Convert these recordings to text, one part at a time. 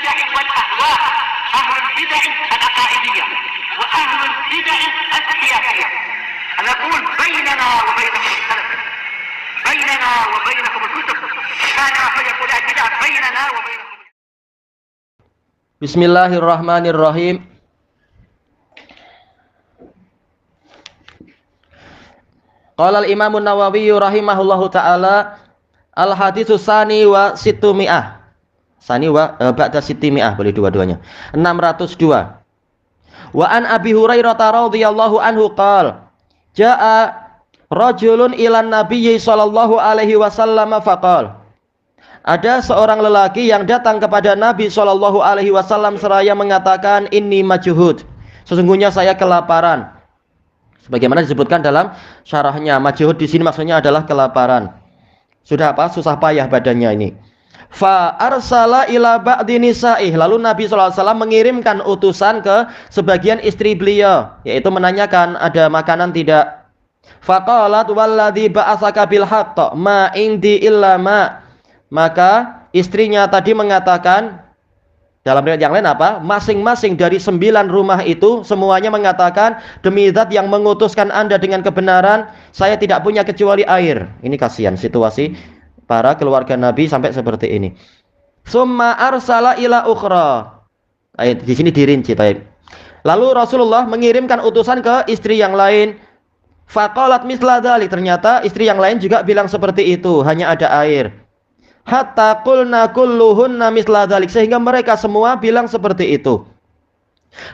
البدع والأهواء، أهل البدع العقائدية وأهل البدع السياسية. نقول بيننا وبينكم السلف، بيننا وبينكم الكتب، كان فيقول البدع بيننا وبينكم. Bismillahirrahmanirrahim. Qala al-Imam an-Nawawi rahimahullahu taala al-haditsus sani wa situmi'ah. Sani wa ba'da situmi'ah, boleh dua-duanya. 602. Wa an Abi Hurairah radhiyallahu anhu qala jaa rajulun ilan nabiyyi sallallahu alaihi wasallam faqala. Ada seorang lelaki yang datang kepada Nabi sallallahu alaihi wasallam seraya mengatakan inni majhud. Sesungguhnya saya kelaparan. Sebagaimana disebutkan dalam syarahnya, majhud di sini maksudnya adalah kelaparan. Sudah apa? Susah payah badannya ini. Fa arsala ila ba'di nisa'ih. Lalu Nabi sallallahu alaihi wasallam mengirimkan utusan ke sebagian istri beliau, yaitu menanyakan ada makanan tidak. Faqalat walladzi ba'atsaka bil haqq ma indi illa ma. Maka istrinya tadi mengatakan, dalam riwayat yang lain apa? Masing-masing dari 9 rumah itu semuanya mengatakan, demi zat yang mengutuskan Anda dengan kebenaran, saya tidak punya kecuali air. Ini kasihan situasi para keluarga Nabi sampai seperti ini. Summa arsala ila ukhra. Di sini dirinci, baik. Lalu Rasulullah mengirimkan utusan ke istri yang lain. Faqalat misla dzalik. Ternyata istri yang lain juga bilang seperti itu, hanya ada air. Hatta qulna kulluhunna misla dzalik, sehingga mereka semua bilang seperti itu.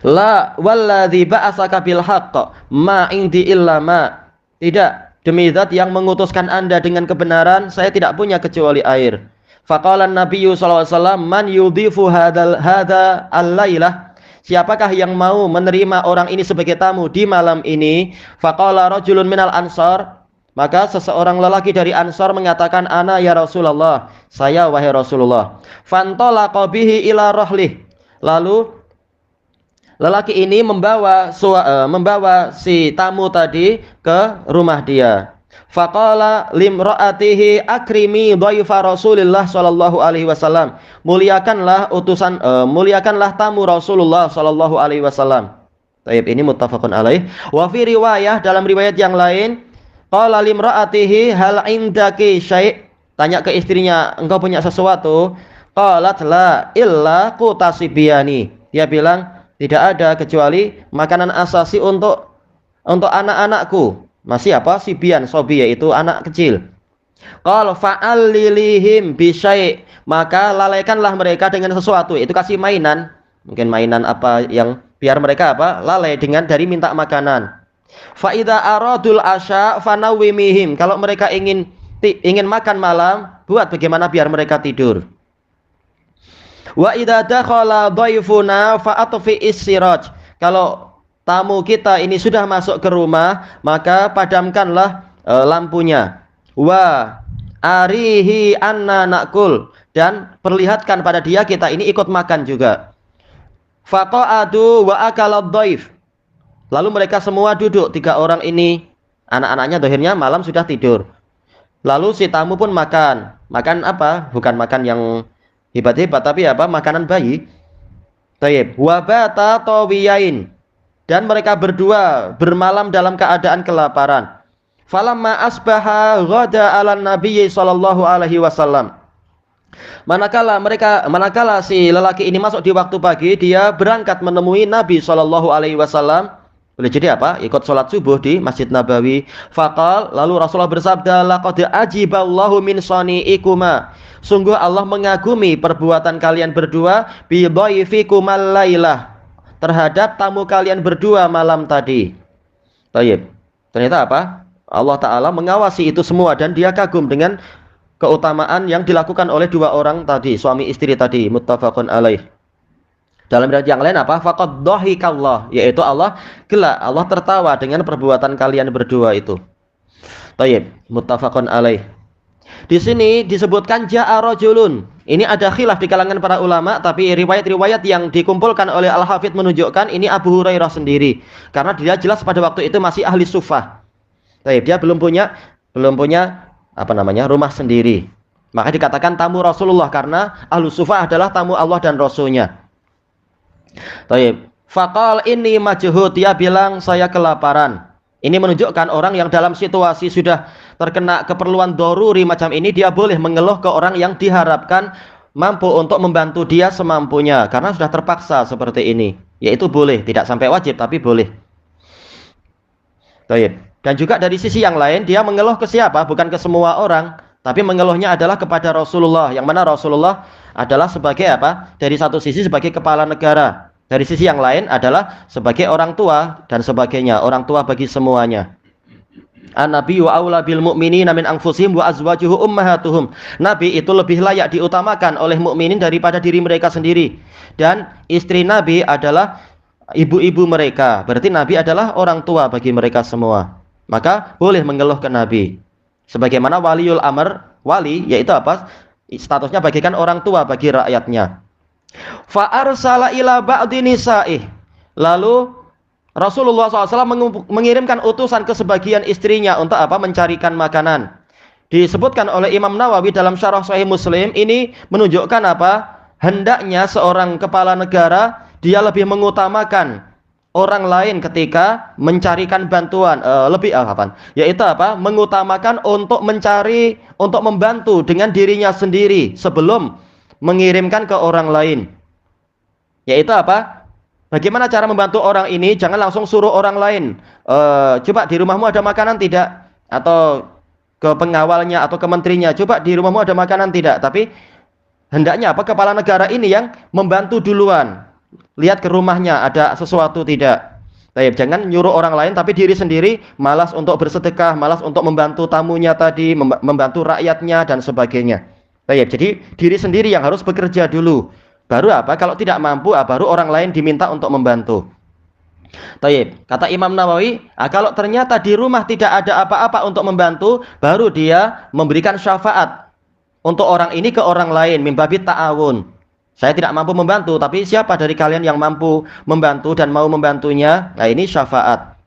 La walladzi ba'atsaka bil haqq ma indi illa ma. Tidak, demi zat yang mengutuskan Anda dengan kebenaran, saya tidak punya kecuali air. Faqala an-nabiyyu sallallahu alaihi wasallam man yudhifu hadza al-lailah. Siapakah yang mau menerima orang ini sebagai tamu di malam ini? Faqala rajulun minal ansar. Maka seseorang lelaki dari Ansar mengatakan, ana ya Rasulullah, saya wahai Rasulullah. Fantalaqa bihi ila rahlih. Lalu lelaki ini membawa si tamu tadi ke rumah dia. Faqala limra'atihi akrimi dhaifa Rasulillah sallallahu alaihi wasallam. Muliakanlah tamu Rasulullah sallallahu alaihi wasallam. Baik, ini muttafaqun alaih. Wa fi riwayah, dalam riwayat yang lain, qala limra'atihi hal indaki syai'. Tanya ke istrinya, engkau punya sesuatu? Qalat la illa qutasibiyani. Dia bilang, tidak ada kecuali makanan asasi untuk anak-anakku. Masih apa? Sibian, sobi, yaitu anak kecil. Qala fa'allilihim bi syai'. Maka lalaikanlah mereka dengan sesuatu, itu kasih mainan. Mungkin mainan apa yang biar mereka apa? Lalai dengan dari minta makanan. Fa idza aradul asya fanawwimihim. Kalau mereka ingin makan malam, buat bagaimana biar mereka tidur. Wa idza dakhala dhaifuna fa atfi'is siraj. Kalau tamu kita ini sudah masuk ke rumah, maka padamkanlah lampunya. Wa arihi anna nakul, dan perlihatkan pada dia kita ini ikut makan juga. Faqa'adu wa akalad dhaif. Lalu mereka semua duduk, 3 orang ini, anak-anaknya dohirnya malam sudah tidur. Lalu si tamu pun makan. Makan apa? Bukan makan yang hebat-hebat, tapi apa? Makanan bayi. Tayyib. Wabata tawiyain. Dan mereka berdua bermalam dalam keadaan kelaparan. Falamma asbaha ghada ala nabiyyi sallallahu alaihi wasallam. Manakala si lelaki ini masuk di waktu pagi, dia berangkat menemui Nabi sallallahu alaihi wasallam. Boleh jadi apa? Ikut sholat subuh di Masjid Nabawi. Faqal, lalu Rasulullah bersabda, laqad ajiballahu min sani'ikuma. Sungguh Allah mengagumi perbuatan kalian berdua bi dhaifikumul lailah, terhadap tamu kalian berdua malam tadi. Baik. Ternyata apa? Allah Ta'ala mengawasi itu semua dan dia kagum dengan keutamaan yang dilakukan oleh 2 orang tadi, suami istri tadi, muttafaqun alaih. Dalam riwayat yang lain apa? Faqad dhahikallah, yaitu Allah gelak, Allah tertawa dengan perbuatan kalian berdua itu. Baik, muttafaqun alaih. Di sini disebutkan ja'a rajulun. Ini ada khilaf di kalangan para ulama, tapi riwayat-riwayat yang dikumpulkan oleh Al-Hafidz menunjukkan ini Abu Hurairah sendiri, karena dia jelas pada waktu itu masih ahli sufah. Baik, dia belum punya rumah sendiri. Maka dikatakan tamu Rasulullah karena Ahlus Suffah adalah tamu Allah dan Rasulnya. Taib. Faqal ini majhud, dia bilang saya kelaparan. Ini menunjukkan orang yang dalam situasi sudah terkena keperluan doruri macam ini, dia boleh mengeluh ke orang yang diharapkan mampu untuk membantu dia semampunya karena sudah terpaksa seperti ini. Yaitu boleh, tidak sampai wajib tapi boleh. Taib. Dan juga dari sisi yang lain dia mengeluh ke siapa? Bukan ke semua orang, tapi mengeluhnya adalah kepada Rasulullah, yang mana Rasulullah adalah sebagai apa? Dari satu sisi sebagai kepala negara, dari sisi yang lain adalah sebagai orang tua dan sebagainya, orang tua bagi semuanya. An-nabiyyu aula bil mu'minina min anfusihim wa azwajuhu ummahatuhum. Nabi itu lebih layak diutamakan oleh mukminin daripada diri mereka sendiri. Dan istri Nabi adalah ibu-ibu mereka. Berarti Nabi adalah orang tua bagi mereka semua. Maka boleh mengeluh ke Nabi. Sebagaimana waliul amr, wali yaitu apa? Statusnya bagaikan orang tua bagi rakyatnya. Fa arsala ila ba'di nisa'ih. Lalu Rasulullah SAW mengirimkan utusan ke sebagian istrinya untuk apa? Mencarikan makanan. Disebutkan oleh Imam Nawawi dalam Syarah Sahih Muslim, ini menunjukkan apa? Hendaknya seorang kepala negara dia lebih mengutamakan orang lain ketika mencarikan bantuan, yaitu apa? Mengutamakan untuk mencari, untuk membantu dengan dirinya sendiri sebelum mengirimkan ke orang lain. Yaitu apa? Bagaimana cara membantu orang ini? Jangan langsung suruh orang lain. Coba di rumahmu ada makanan tidak? Atau ke pengawalnya atau ke menterinya, coba di rumahmu ada makanan tidak? Tapi hendaknya apa? Kepala negara ini yang membantu duluan. Lihat ke rumahnya ada sesuatu tidak. Baik, jangan nyuruh orang lain tapi diri sendiri malas untuk bersedekah, malas untuk membantu tamunya tadi, membantu rakyatnya dan sebagainya. Baik, jadi diri sendiri yang harus bekerja dulu. Baru apa? Kalau tidak mampu, baru orang lain diminta untuk membantu. Baik, kata Imam Nawawi, kalau ternyata di rumah tidak ada apa-apa untuk membantu, baru dia memberikan syafaat untuk orang ini ke orang lain, mimbabi ta'awun. Saya tidak mampu membantu, tapi siapa dari kalian yang mampu membantu dan mau membantunya? Nah, ini syafaat.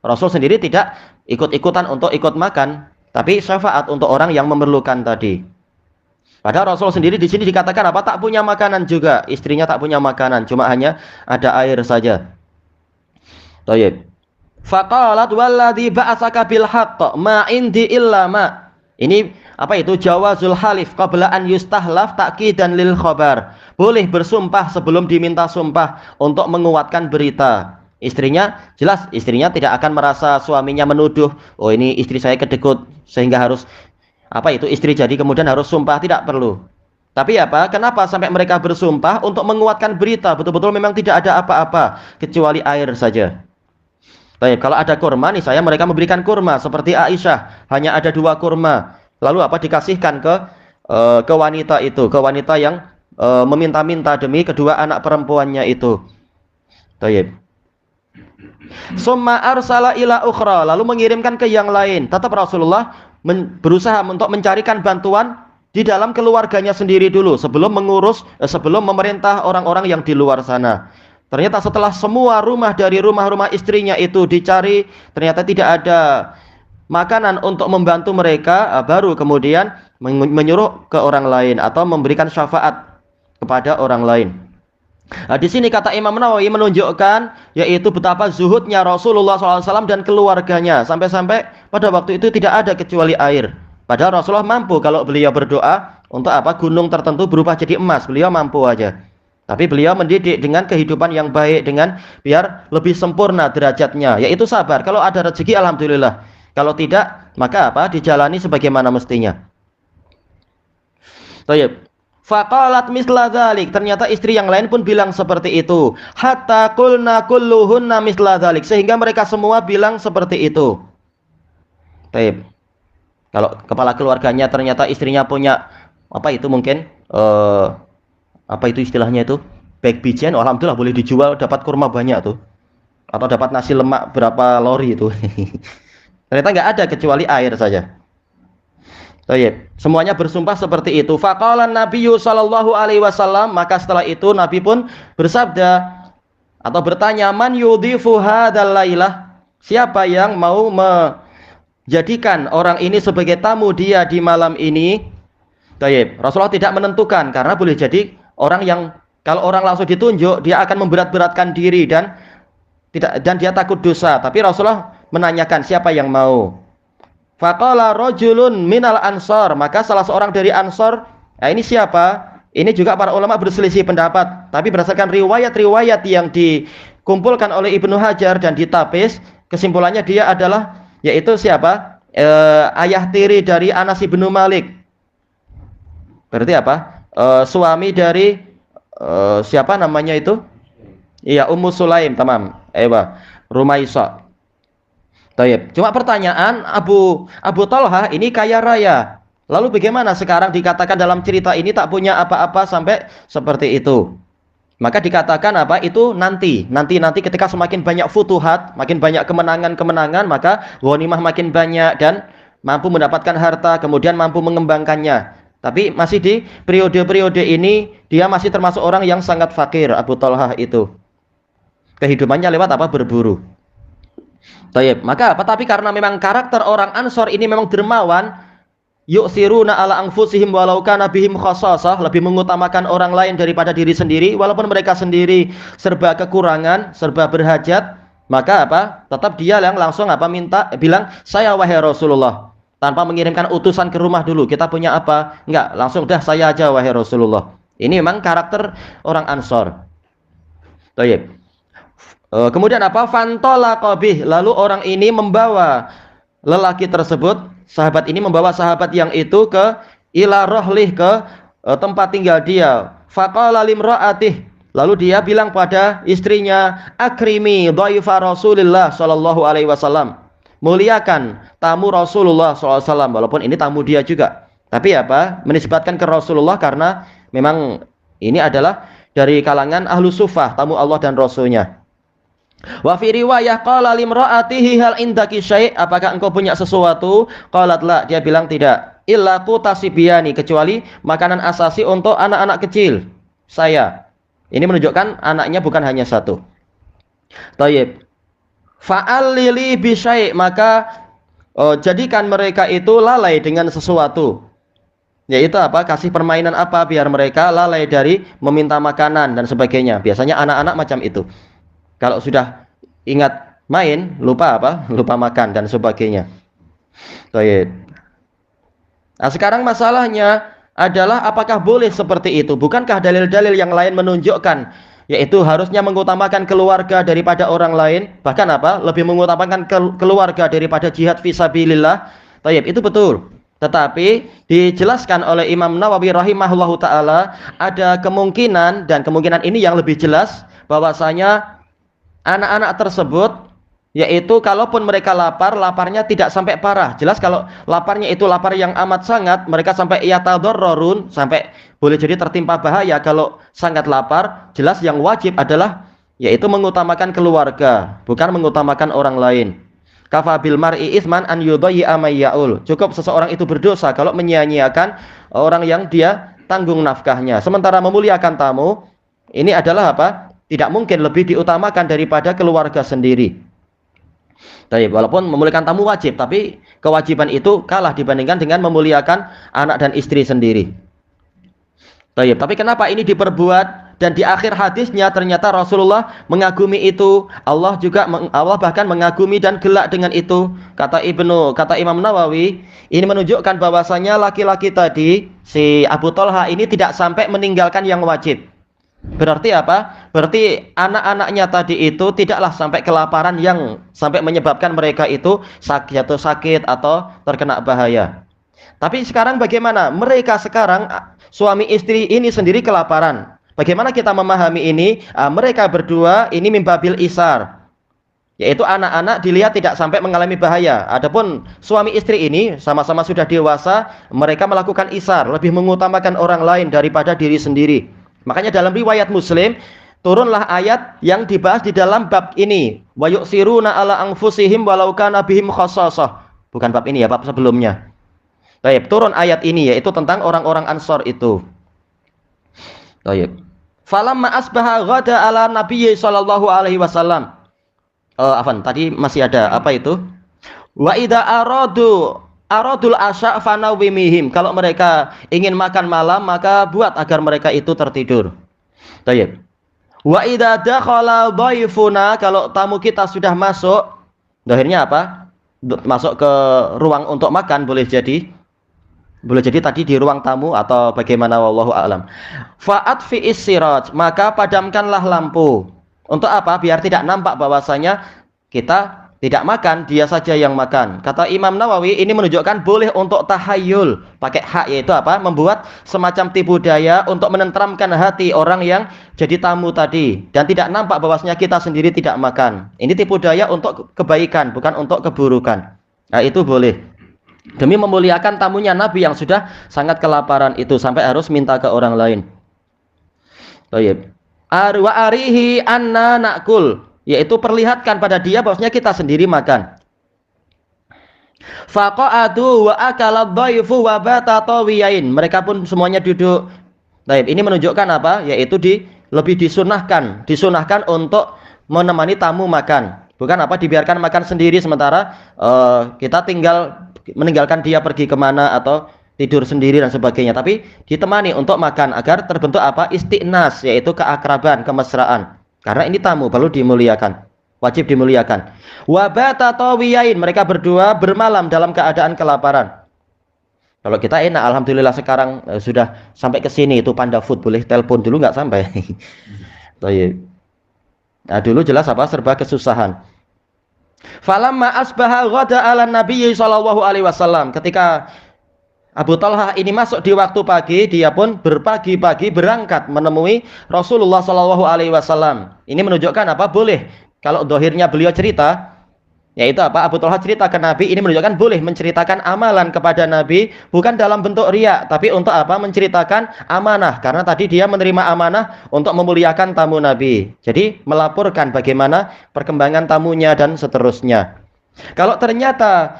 Rasul sendiri tidak ikut-ikutan untuk ikut makan, tapi syafaat untuk orang yang memerlukan tadi. Padahal Rasul sendiri di sini dikatakan apa? Tak punya makanan juga. Istrinya tak punya makanan, cuma hanya ada air saja. Baik. Faqalat walladzi ba'atsaka bil haqq ma indi illa ma. Ini apa itu? Jawazul halif qabla an yustahlaf ta'kidan lil khabar. Boleh bersumpah sebelum diminta sumpah untuk menguatkan berita. Istrinya, jelas istrinya tidak akan merasa suaminya menuduh, oh ini istri saya kedekut sehingga harus apa itu istri jadi kemudian harus sumpah, tidak perlu. Tapi apa? Kenapa sampai mereka bersumpah? Untuk menguatkan berita, betul-betul memang tidak ada apa-apa kecuali air saja. Baik, kalau ada kurma nih, saya mereka memberikan kurma seperti Aisyah, hanya ada 2 kurma. Lalu apa? Dikasihkan ke wanita itu, ke wanita yang meminta-minta demi kedua anak perempuannya itu. Baik. Summa arsala ila ukhra, lalu mengirimkan ke yang lain. Tetap Rasulullah berusaha untuk mencarikan bantuan di dalam keluarganya sendiri dulu sebelum sebelum memerintah orang-orang yang di luar sana. Ternyata setelah semua rumah dari rumah-rumah istrinya itu dicari, ternyata tidak ada makanan untuk membantu mereka, baru kemudian menyuruh ke orang lain atau memberikan syafaat kepada orang lain. Nah, di sini kata Imam Nawawi menunjukkan yaitu betapa zuhudnya Rasulullah SAW dan keluarganya, sampai-sampai pada waktu itu tidak ada kecuali air. Padahal Rasulullah mampu kalau beliau berdoa untuk apa? Gunung tertentu berubah jadi emas, beliau mampu aja. Tapi beliau mendidik dengan kehidupan yang baik, dengan biar lebih sempurna derajatnya, yaitu sabar. Kalau ada rezeki alhamdulillah, kalau tidak maka apa? Dijalani sebagaimana mestinya. Baik. Faqalat misla dzalik, ternyata istri yang lain pun bilang seperti itu. Hatta qulna kulluhunna misla dzalik, sehingga mereka semua bilang seperti itu. Baik. Kalau kepala keluarganya ternyata istrinya punya apa itu mungkin apa itu istilahnya itu? Baik bijian, oh, alhamdulillah boleh dijual, dapat kurma banyak tuh. Atau dapat nasi lemak berapa lori itu. Ternyata enggak ada kecuali air saja. Baik, semuanya bersumpah seperti itu. Faqalan Nabiyyu sallallahu alaihi wasallam, maka setelah itu Nabi pun bersabda atau bertanya, man yudhifu hadzal lailah? Siapa yang mau menjadikan orang ini sebagai tamu dia di malam ini? Taib. Rasulullah tidak menentukan karena boleh jadi orang yang kalau orang langsung ditunjuk dia akan memberat-beratkan diri dan dia takut dosa. Tapi Rasulullah menanyakan siapa yang mau. Faqala rajulun minal ansor, maka salah seorang dari ansor, nah ini siapa? Ini juga para ulama berselisih pendapat, tapi berdasarkan riwayat-riwayat yang dikumpulkan oleh Ibnu Hajar dan ditapis, kesimpulannya dia adalah yaitu siapa? Ayah tiri dari Anas bin Malik. Berarti apa? Suami dari siapa namanya itu? Iya, Ummu Sulaim, tamam. Rumaisa. Taib. Cuma pertanyaan Abu Talha ini kaya raya. Lalu bagaimana sekarang dikatakan dalam cerita ini tak punya apa-apa sampai seperti itu? Maka dikatakan apa? Itu nanti ketika semakin banyak futuhat, makin banyak kemenangan-kemenangan, maka ghanimah makin banyak dan mampu mendapatkan harta, kemudian mampu mengembangkannya. Tapi masih di periode-periode ini dia masih termasuk orang yang sangat fakir, Abu Talha itu. Kehidupannya lewat apa? Berburu. Taib. Maka apa? Tapi karena memang karakter orang Ansor ini memang dermawan, yu'siruna ala anfusihim walau kana bihim khassasah, lebih mengutamakan orang lain daripada diri sendiri walaupun mereka sendiri serba kekurangan, serba berhajat, maka apa? Tetap dia yang langsung apa? Bilang, "Saya wahai Rasulullah." Tanpa mengirimkan utusan ke rumah dulu. Kita punya apa? Enggak, langsung dah saya aja wahai Rasulullah. Ini memang karakter orang Ansor. Taib. Kemudian apa? Fantola qabih, lalu orang ini membawa lelaki tersebut, sahabat ini membawa sahabat yang itu ke ila rohlih, ke tempat tinggal dia. Faqala limra'atih, lalu dia bilang pada istrinya, akrimi dhaifa Rasulillah sallallahu alaihi wasallam, muliakan tamu Rasulullah sallallahu alaihi wasallam. Walaupun ini tamu dia juga, tapi apa? Menisbatkan ke Rasulullah karena memang ini adalah dari kalangan ahlu sufah, tamu Allah dan Rasulnya. Wa fi riwayah qala limra'atihi hal indaki syai', apakah engkau punya sesuatu? Qalat la, dia bilang tidak. Illa qutasibiyani, kecuali makanan asasi untuk anak-anak kecil saya. Ini menunjukkan anaknya bukan hanya satu. Tayyib. Fa'al lili bi syai', maka jadikan mereka itu lalai dengan sesuatu. Yaitu apa? Kasih permainan apa biar mereka lalai dari meminta makanan dan sebagainya. Biasanya anak-anak macam itu. Kalau sudah ingat main, lupa apa? Lupa makan dan sebagainya. Baik. Nah, sekarang masalahnya adalah apakah boleh seperti itu? Bukankah dalil-dalil yang lain menunjukkan yaitu harusnya mengutamakan keluarga daripada orang lain? Bahkan apa? Lebih mengutamakan keluarga daripada jihad fisabilillah. Baik, itu betul. Tetapi dijelaskan oleh Imam Nawawi rahimahullahu taala ada kemungkinan, dan kemungkinan ini yang lebih jelas, bahwasanya anak-anak tersebut, yaitu kalaupun mereka lapar, laparnya tidak sampai parah. Jelas kalau laparnya itu lapar yang amat sangat, mereka sampai yatadarrarun, sampai boleh jadi tertimpa bahaya. Kalau sangat lapar, jelas yang wajib adalah yaitu mengutamakan keluarga, bukan mengutamakan orang lain. Kafa bil mar'i itsman an yudayya may yaul. Cukup seseorang itu berdosa kalau menyia-nyiakan orang yang dia tanggung nafkahnya. Sementara memuliakan tamu, ini adalah apa? Tidak mungkin lebih diutamakan daripada keluarga sendiri. Tapi walaupun memuliakan tamu wajib, tapi kewajiban itu kalah dibandingkan dengan memuliakan anak dan istri sendiri. Tapi kenapa ini diperbuat? Dan di akhir hadisnya ternyata Rasulullah mengagumi itu. Allah bahkan mengagumi dan gelak dengan itu. Kata Imam Nawawi, ini menunjukkan bahwasanya laki-laki tadi, si Abu Talha ini tidak sampai meninggalkan yang wajib. Berarti apa? Berarti anak-anaknya tadi itu tidaklah sampai kelaparan yang sampai menyebabkan mereka itu sakit atau terkena bahaya. Tapi sekarang bagaimana? Mereka sekarang suami istri ini sendiri kelaparan. Bagaimana kita memahami ini? Mereka berdua ini mimbabil isar, yaitu anak-anak dilihat tidak sampai mengalami bahaya. Adapun suami istri ini sama-sama sudah dewasa, mereka melakukan isar, lebih mengutamakan orang lain daripada diri sendiri. Makanya dalam riwayat Muslim turunlah ayat yang dibahas di dalam bab ini. Wa yu'siruna ala anfusihim walau kana bihim khassasah. Bukan bab ini ya, bab sebelumnya. Baik, turun ayat ini yaitu tentang orang-orang Ansor itu. Baik. Falamma asbaha ghada ala nabiyyi sallallahu alaihi wasallam. Tadi masih ada apa itu? Wa idza aradu aradul asya fanawimihim. Kalau mereka ingin makan malam, maka buat agar mereka itu tertidur. Baik. Wa idza dakhala dhaifuna, kalau tamu kita sudah masuk, akhirnya apa? Masuk ke ruang untuk makan, boleh jadi tadi di ruang tamu atau bagaimana, wallahu a'lam. Fa'at fi siraj, maka padamkanlah lampu. Untuk apa? Biar tidak nampak bahwasanya kita tidak makan, dia saja yang makan. Kata Imam Nawawi, ini menunjukkan boleh untuk tahayul, pakai hak, yaitu apa? Membuat semacam tipu daya untuk menenteramkan hati orang yang jadi tamu tadi, dan tidak nampak bahwasanya kita sendiri tidak makan. Ini tipu daya untuk kebaikan, bukan untuk keburukan. Nah, itu boleh. Demi memuliakan tamunya Nabi yang sudah sangat kelaparan itu sampai harus minta ke orang lain. Baik. Wa arihi anna nakul, yaitu perlihatkan pada dia bahwasanya kita sendiri makan. Faqa'adu wa akala dhaifu wa bata tawiyain, mereka pun semuanya duduk. Baik, ini menunjukkan apa? Yaitu lebih disunahkan untuk menemani tamu makan. Bukan apa dibiarkan makan sendiri sementara kita meninggalkan dia pergi kemana atau tidur sendiri dan sebagainya, tapi ditemani untuk makan agar terbentuk apa? Istiqnas, yaitu keakraban, kemesraan. Karena ini tamu, perlu dimuliakan, wajib dimuliakan. Wabata tawiyain, mereka berdua bermalam dalam keadaan kelaparan. Kalau kita enak, alhamdulillah sekarang sudah sampai ke sini itu Panda Food, boleh telepon dulu nggak sampai. Nah, dulu jelas apa? Serba kesusahan. Falamma asbaha ghada ala nabiyyi sallallahu alaihi wasallam, ketika Abu Talha ini masuk di waktu pagi, dia pun berpagi-pagi berangkat menemui Rasulullah Shallallahu Alaihi Wasallam. Ini menunjukkan apa? Boleh. Kalau dohirnya beliau cerita, yaitu apa? Abu Talha cerita ke Nabi. Ini menunjukkan boleh menceritakan amalan kepada Nabi, bukan dalam bentuk riya, tapi untuk apa? Menceritakan amanah. Karena tadi dia menerima amanah untuk memuliakan tamu Nabi. Jadi melaporkan bagaimana perkembangan tamunya dan seterusnya. Kalau ternyata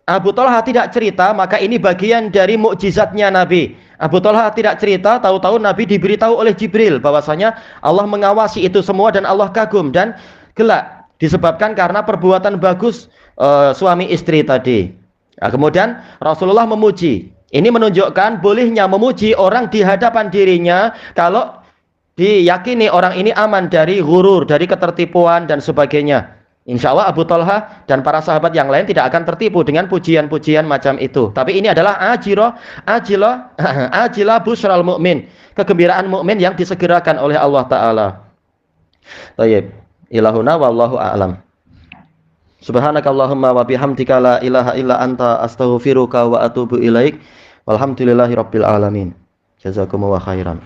Abu Talha tidak cerita, maka ini bagian dari mukjizatnya Nabi. Abu Talha tidak cerita, tahu-tahu Nabi diberitahu oleh Jibril bahwasanya Allah mengawasi itu semua dan Allah kagum dan gelak disebabkan karena perbuatan bagus suami istri tadi. Nah, kemudian Rasulullah memuji. Ini menunjukkan bolehnya memuji orang di hadapan dirinya kalau diyakini orang ini aman dari ghurur, dari ketertipuan dan sebagainya. Insya Allah Abu Talha dan para sahabat yang lain tidak akan tertipu dengan pujian-pujian macam itu. Tapi ini adalah ajilah busral mu'min, kegembiraan mukmin yang disegerakan oleh Allah Ta'ala. Tayyib. Ilahuna wallahu a'lam. Subhanakallahumma wa bihamdika la ilaha illa anta astaghfiruka wa atubu ilaik. Walhamdulillahi rabbil alamin. Jazakumullahu khairan.